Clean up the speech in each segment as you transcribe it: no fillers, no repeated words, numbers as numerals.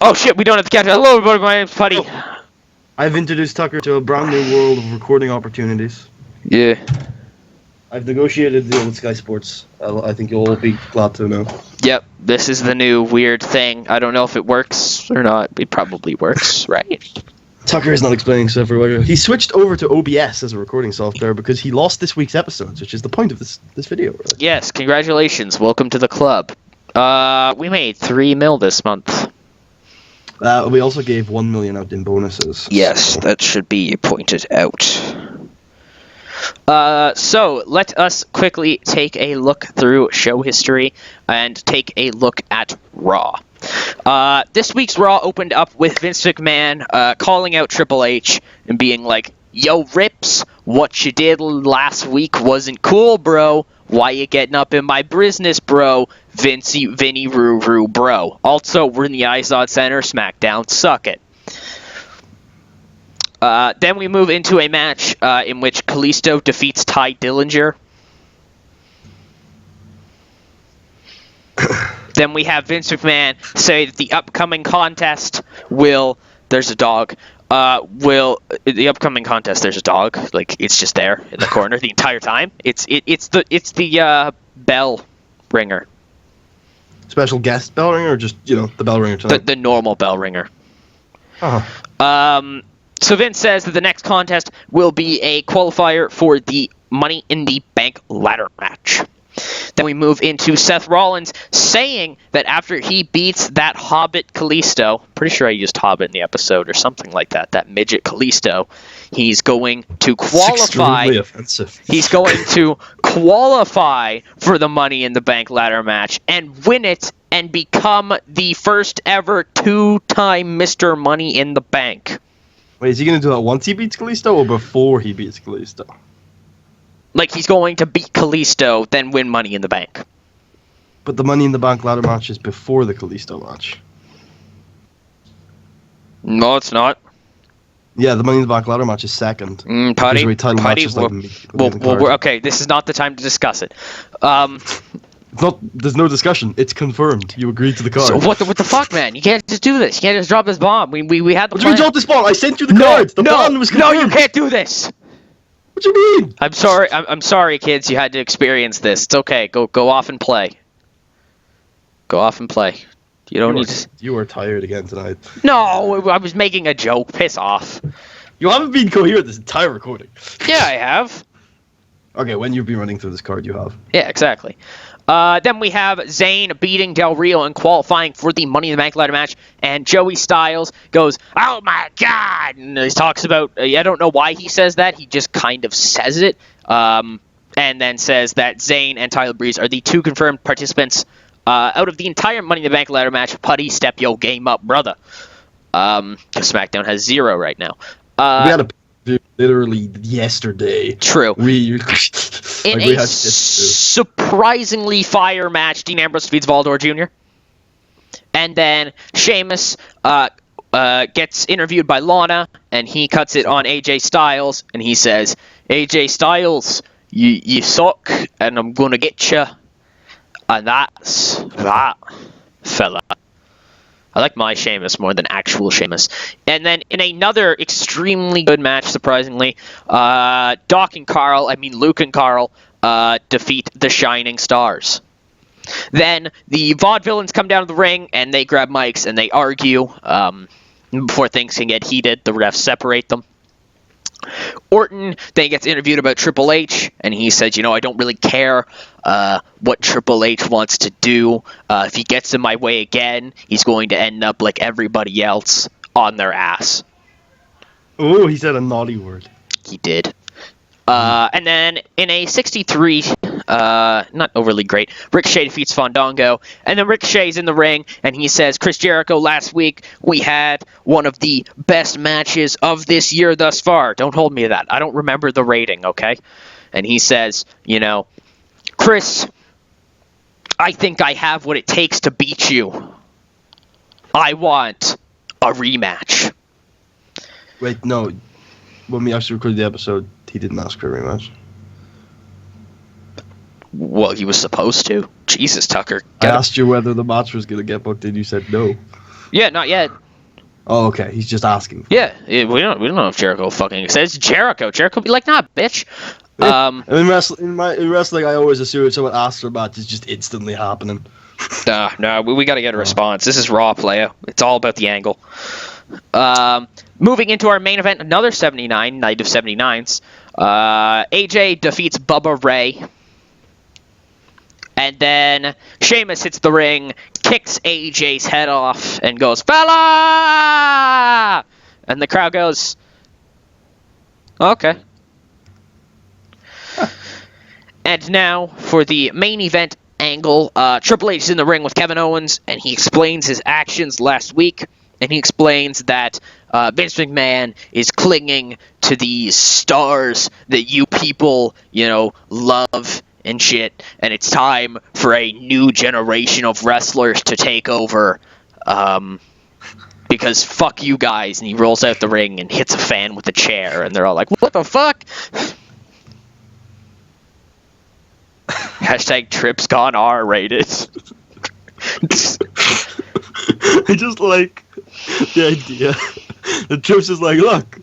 Oh shit, we don't have the countdown. Hello everybody, my name's Putty. I've introduced Tucker to a brand new world of recording opportunities. Yeah. I've negotiated a deal with Sky Sports. I think you'll all be glad to know. Yep, this is the new weird thing. I don't know if it works or not. It probably works, right? Tucker is not explaining stuff very well. He switched over to OBS as a recording software because he lost this week's episodes, which is the point of this video. Really. Yes, congratulations. Welcome to the club. We made $3 million this month. We also gave 1 million out in bonuses. Yes, that should be pointed out. So let us quickly take a look through show history and take a look at Raw. This week's Raw opened up with Vince McMahon calling out Triple H and being like, "Yo, Rips, what you did last week wasn't cool, bro. Why you getting up in my business, bro? Vinny Roo, bro. Also, we're in the Izod Center, SmackDown, suck it." Then we move into a match in which Kalisto defeats Ty Dillinger. Then we have Vince McMahon say that the upcoming contest will... There's a dog. The upcoming contest, there's a dog. Like, it's just there in the corner the entire time. It's the bell ringer. Special guest bell ringer, or just, the bell ringer tonight? The normal bell ringer. Uh-huh. So Vince says that the next contest will be a qualifier for the Money in the Bank ladder match. Then we move into Seth Rollins saying that after he beats that Hobbit Kalisto, pretty sure I used Hobbit in the episode or something like that, that midget Kalisto, he's going to qualify. It's extremely offensive. He's going to qualify for the Money in the Bank ladder match and win it and become the first ever two-time Mr. Money in the Bank. Wait, is he going to do that once he beats Kalisto or before he beats Kalisto? Like, he's going to beat Kalisto, then win Money in the Bank. But the Money in the Bank ladder match is before the Kalisto match. No, it's not. Yeah, the Money in the Bank ladder match is second. Putty, okay, this is not the time to discuss it. There's no discussion. It's confirmed. You agreed to the card. So what the fuck, man? You can't just do this. You can't just drop this bomb. We had the plan. What do you mean drop this bomb? I sent you the cards. The plan was confirmed. No, you can't do this. What do you mean? I'm sorry. I'm sorry, kids. You had to experience this. It's okay. Go off and play. Go off and play. You don't need to... You were tired again tonight. No, I was making a joke. Piss off. You haven't been coherent this entire recording. Yeah, I have. Okay, when you've been running through this card, you have. Yeah, exactly. Then we have Zayn beating Del Rio and qualifying for the Money in the Bank ladder match, and Joey Styles goes, "Oh my God!" And he talks about, I don't know why he says that, he just kind of says it, and then says that Zayn and Tyler Breeze are the two confirmed participants out of the entire Money in the Bank ladder match. Putty, step your game up, brother. Because SmackDown has 0 right now. We had a literally yesterday. True. In a surprisingly fire match, Dean Ambrose defeats Valdor Jr. And then Sheamus gets interviewed by Lana, and he cuts it on AJ Styles, and he says, "AJ Styles, you suck, and I'm gonna get you." And that's that, fella. I like my Sheamus more than actual Sheamus. And then in another extremely good match, surprisingly, Luke and Carl defeat the Shining Stars. Then the Vaudevillains come down to the ring, and they grab mics, and they argue. Before things can get heated, the refs separate them. Orton then gets interviewed about Triple H, and he says, I don't really care what Triple H wants to do. If he gets in my way again, he's going to end up like everybody else, on their ass. Oh, he said a naughty word. He did. And then in a 63, not overly great, Ricochet defeats Fandango, and then Ricochet's in the ring, and he says, "Chris Jericho, last week we had one of the best matches of this year thus far." Don't hold me to that. I don't remember the rating, okay? And he says, "Chris, I think I have what it takes to beat you. I want a rematch." Wait, no. When we actually recorded the episode, he didn't ask for a rematch. Well, he was supposed to. Jesus, Tucker. I asked you whether the match was going to get booked, and you said no. Yeah, not yet. Oh, okay. He's just asking. Yeah, we don't know if Jericho fucking says Jericho. Jericho be like, nah, bitch. In wrestling, I always assume if someone asks for a match, it's just instantly happening. No, we got to get a response. This is Raw, player. It's all about the angle. Moving into our main event, another 79, Night of 79s. AJ defeats Bubba Ray. And then Sheamus hits the ring, kicks AJ's head off, and goes, "Fella!" And the crowd goes, okay. And now for the main event angle, Triple H is in the ring with Kevin Owens, and he explains his actions last week, and he explains that Vince McMahon is clinging to these stars that you people, love and shit, and it's time for a new generation of wrestlers to take over, because fuck you guys. And he rolls out the ring and hits a fan with a chair, and they're all like, what the fuck? Hashtag Trips gone R-rated. I just like the idea that Trips is like, look,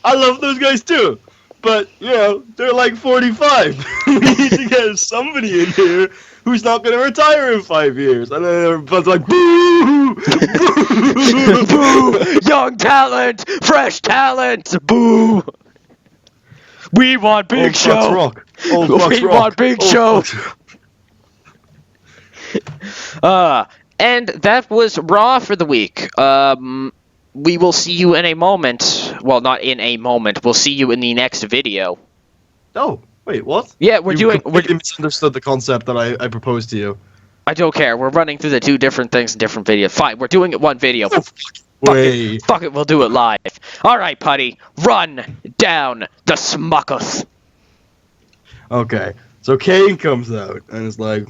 I love those guys too, but, they're like 45. We need to get somebody in here who's not going to retire in 5 years. And then everybody's like, boo! Boo! Boo! Young talent! Fresh talent! Boo! We want Big Show! Rock. We want Big Show! And that was Raw for the week. We will see you in a moment. Well, not in a moment. We'll see you in the next video. Oh, wait, what? Yeah, You misunderstood the concept that I proposed to you. I don't care. We're running through the two different things in different videos. Fine, we're doing it one video. Oh, Fuck it, we'll do it live. Alright, Putty, run down the smuckers. Okay, so Kane comes out and is like,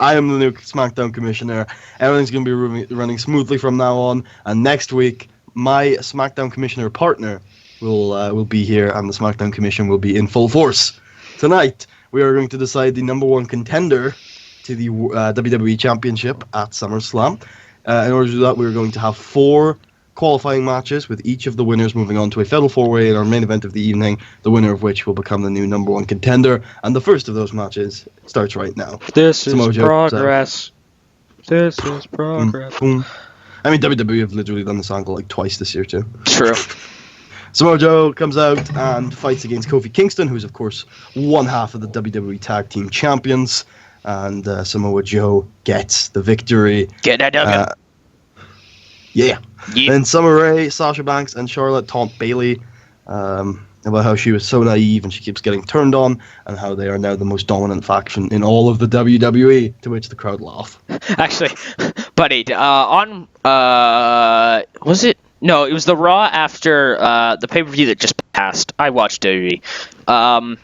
I am the new SmackDown commissioner. Everything's going to be running smoothly from now on. And next week, my SmackDown commissioner partner will be here, and the SmackDown commission will be in full force. Tonight, we are going to decide the number one contender to the WWE Championship at SummerSlam. In order to do that, we're going to have 4 qualifying matches, with each of the winners moving on to a fatal 4-way in our main event of the evening, the winner of which will become the new number one contender. And the first of those matches starts right now. This is progress. This is progress. Boom. I mean, WWE have literally done this angle like twice this year too. True. Samoa Joe comes out and fights against Kofi Kingston, who's of course one half of the WWE Tag Team Champions. And Samoa Joe gets the victory. Get that done. Yeah. Then Summer Rae, Sasha Banks, and Charlotte taunt Bayley about how she was so naive and she keeps getting turned on, and how they are now the most dominant faction in all of the WWE, to which the crowd laugh. Actually, buddy, was it? No, it was the Raw after the pay-per-view that just passed. I watched WWE.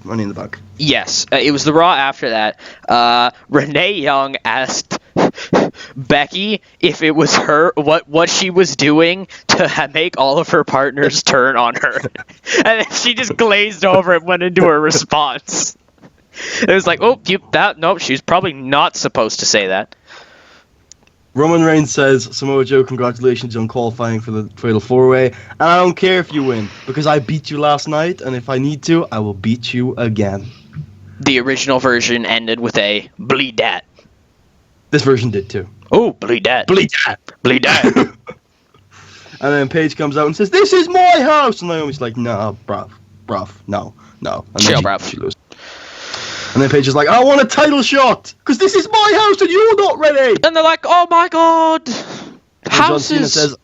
Money in the Bank. Yes, it was the Raw after that. Renee Young asked Becky if it was her, what she was doing to make all of her partners turn on her. And then she just glazed over and went into her response. It was like, nope, she's probably not supposed to say that. Roman Reigns says, Samoa Joe, congratulations on qualifying for the Fatal 4-Way, and I don't care if you win, because I beat you last night, and if I need to, I will beat you again. The original version ended with a bleed dat. This version did too. Oh, bleed dat. Bleed dat. Bleed dat. And then Paige comes out and says, this is my house! And Naomi's like, nah, bruv, no. And chill, bruv. She loses. And then Paige is like, I want a title shot! Because this is my house and you're not ready! And they're like, oh my god! Houses! John Cena says,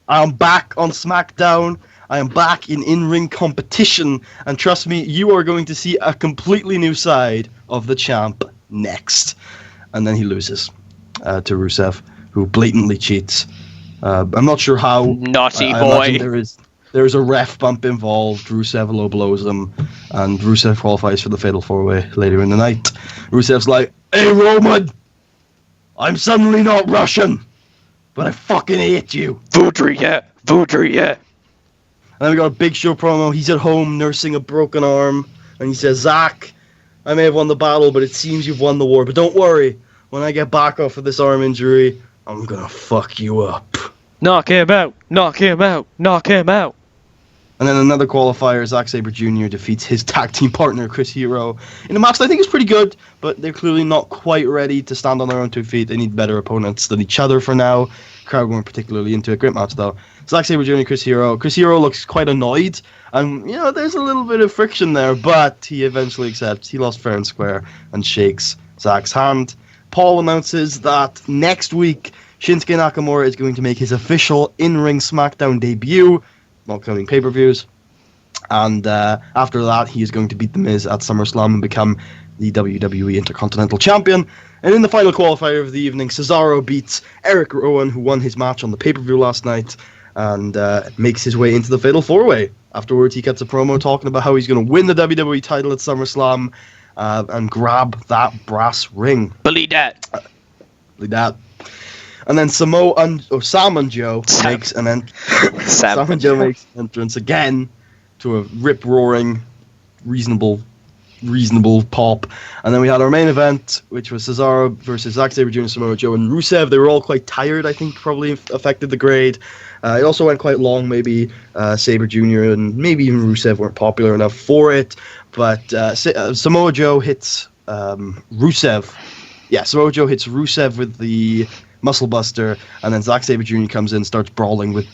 I am back on SmackDown. I am back in in-ring competition. And trust me, you are going to see a completely new side of the champ next. And then he loses to Rusev, who blatantly cheats. I'm not sure how. Naughty I boy. There is a ref bump involved. Rusev low blows him, and Rusev qualifies for the Fatal 4-Way later in the night. Rusev's like, hey Roman, I'm suddenly not Russian, but I fucking hate you. Voodria. And then we got a Big Show promo. He's at home nursing a broken arm, and he says, Zach, I may have won the battle, but it seems you've won the war. But don't worry, when I get back off of this arm injury, I'm gonna fuck you up. Knock him out. Knock him out. Knock him out. And then another qualifier, Zack Sabre Jr. defeats his tag team partner, Chris Hero, in a match that I think is pretty good, but they're clearly not quite ready to stand on their own 2 feet. They need better opponents than each other for now. Crowd weren't particularly into it. Great match, though. Zack Sabre Jr., Chris Hero. Chris Hero looks quite annoyed, and, there's a little bit of friction there, but he eventually accepts. He lost fair and square and shakes Zack's hand. Paul announces that next week, Shinsuke Nakamura is going to make his official in-ring SmackDown debut, not counting pay-per-views. And after that, he is going to beat The Miz at SummerSlam and become the WWE Intercontinental Champion. And in the final qualifier of the evening, Cesaro beats Eric Rowan, who won his match on the pay-per-view last night, and makes his way into the Fatal 4-Way. Afterwards, he cuts a promo talking about how he's going to win the WWE title at SummerSlam and grab that brass ring. Believe that. Believe that. And then Sam and Joe makes an entrance again to a rip-roaring, reasonable pop. And then we had our main event, which was Cesaro versus Zack Sabre Jr., Samoa Joe, and Rusev. They were all quite tired, I think, probably affected the grade. It also went quite long, maybe Sabre Jr. and maybe even Rusev weren't popular enough for it. But Samoa Joe hits Rusev. Yeah, Samoa Joe hits Rusev with the Muscle Buster, and then Zack Sabre Jr. comes in, starts brawling with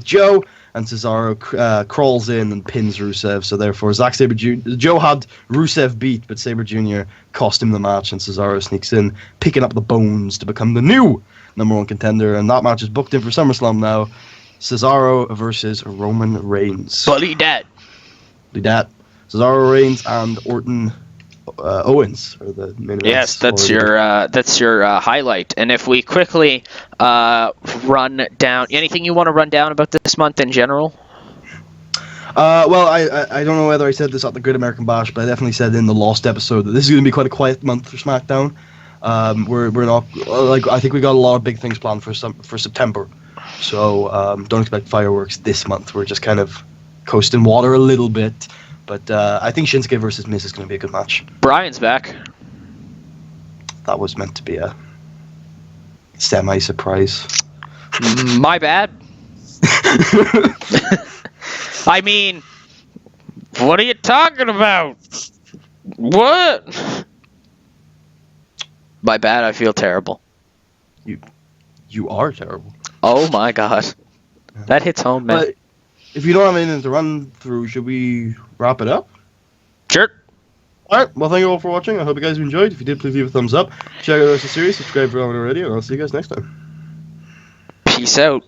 Joe, and Cesaro crawls in and pins Rusev. So therefore, Joe had Rusev beat, but Sabre Jr. cost him the match, and Cesaro sneaks in, picking up the bones to become the new #1 contender. And that match is booked in for SummerSlam now. Cesaro versus Roman Reigns. Believe that. Cesaro, Reigns, and Orton Owens are the main events. Yes, that's your highlight. And if we quickly run down anything you want to run down about this month in general. Well, I don't know whether I said this at the Great American Bash, but I definitely said in the Lost episode that this is going to be quite a quiet month for SmackDown. We're not I think we got a lot of big things planned for September, so don't expect fireworks this month. We're just kind of coasting water a little bit. But I think Shinsuke versus Miz is going to be a good match. Brian's back. That was meant to be a semi-surprise. My bad. I mean, what are you talking about? What? My bad, I feel terrible. You are terrible. Oh my god. That hits home, man. But if you don't have anything to run through, should we wrap it up? Sure. Alright, well thank you all for watching. I hope you guys enjoyed. If you did, please leave a thumbs up. Check out the rest of the series, subscribe if you haven't already, and I'll see you guys next time. Peace out.